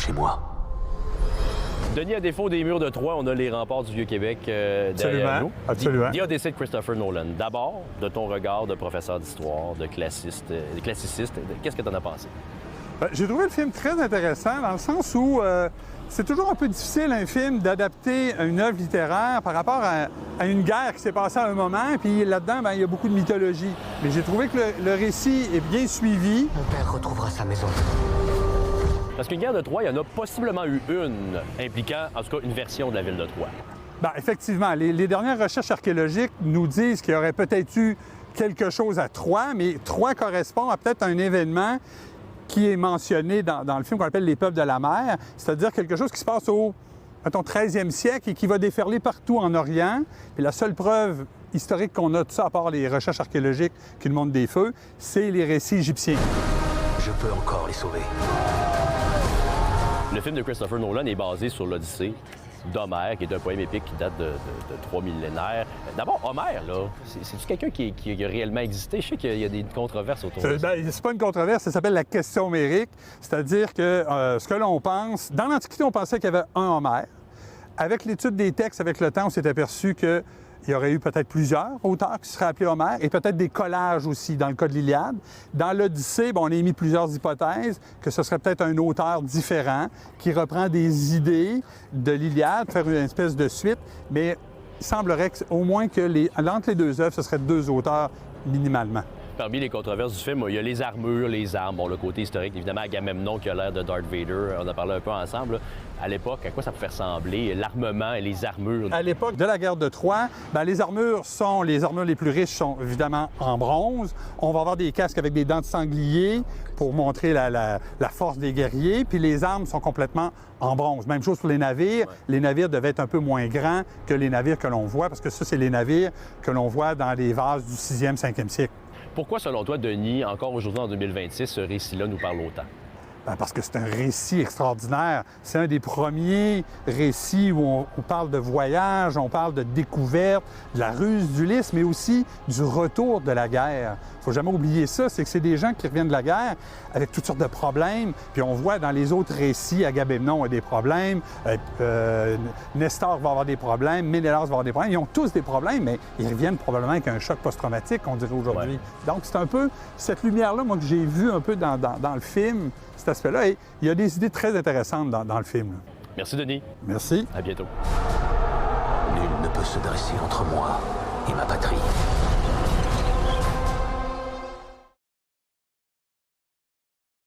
chez moi. Denis, à défaut des murs de Troie, on a les remparts du Vieux-Québec derrière nous. Absolument. The Odyssey de Christopher Nolan. D'abord, de ton regard de professeur d'histoire, de classiciste, qu'est-ce que tu en as pensé? J'ai trouvé le film très intéressant dans le sens où c'est toujours un peu difficile, un film, d'adapter une œuvre littéraire par rapport à une guerre qui s'est passée à un moment, puis là-dedans, il y a beaucoup de mythologie. Mais j'ai trouvé que le récit est bien suivi. Mon père retrouvera sa maison. Parce qu'une guerre de Troie, il y en a possiblement eu une impliquant, en tout cas, une version de la ville de Troie. Effectivement, les dernières recherches archéologiques nous disent qu'il y aurait peut-être eu quelque chose à Troie, mais Troie correspond à peut-être un événement qui est mentionné dans le film qu'on appelle Les Peuples de la mer, c'est-à-dire quelque chose qui se passe au, mettons, 13e siècle et qui va déferler partout en Orient. Puis la seule preuve historique qu'on a de ça, à part les recherches archéologiques qui nous montrent des feux, c'est les récits égyptiens. Je peux encore les sauver. Le film de Christopher Nolan est basé sur l'Odyssée d'Homère, qui est un poème épique qui date de 3 millénaires. D'abord, Homère, là, c'est-tu quelqu'un qui a réellement existé? Je sais qu'il y a des controverses autour de ça. C'est pas une controverse, ça s'appelle la question homérique. C'est-à-dire que ce que l'on pense... Dans l'Antiquité, on pensait qu'il y avait un Homère. Avec l'étude des textes, avec le temps, on s'est aperçu qu'il y aurait eu peut-être plusieurs auteurs qui seraient appelés Homère et peut-être des collages aussi, dans le cas de l'Iliade. Dans l'Odyssée, on a émis plusieurs hypothèses, que ce serait peut-être un auteur différent qui reprend des idées de l'Iliade, faire une espèce de suite, mais il semblerait qu'au moins que entre les deux œuvres, ce seraient deux auteurs minimalement. Parmi les controverses du film, il y a les armures, les armes. Bon, le côté historique, évidemment, Agamemnon qui a l'air de Darth Vader. On a parlé un peu ensemble. À l'époque, à quoi ça pouvait ressembler, l'armement et les armures? À l'époque de la guerre de Troie, les armures les plus riches sont évidemment en bronze. On va avoir des casques avec des dents de sanglier pour montrer la force des guerriers. Puis les armes sont complètement en bronze. Même chose pour les navires. Ouais. Les navires devaient être un peu moins grands que les navires que l'on voit, parce que ça, c'est les navires que l'on voit dans les vases du 6e, 5e siècle. Pourquoi, selon toi, Denis, encore aujourd'hui en 2026, ce récit-là nous parle autant? Parce que c'est un récit extraordinaire. C'est un des premiers récits où on parle de voyage, on parle de découverte, de la ruse d'Ulysse, mais aussi du retour de la guerre. Il ne faut jamais oublier ça, c'est que c'est des gens qui reviennent de la guerre avec toutes sortes de problèmes. Puis on voit dans les autres récits, Agamemnon a des problèmes, Nestor va avoir des problèmes, Ménélas va avoir des problèmes. Ils ont tous des problèmes, mais ils reviennent probablement avec un choc post-traumatique, on dirait aujourd'hui. Ouais. Donc c'est un peu cette lumière-là, moi, que j'ai vue un peu dans le film, cet aspect-là. Et il y a des idées très intéressantes dans le film. Merci, Denis. Merci. À bientôt. Nul ne peut se dresser entre moi et ma patrie.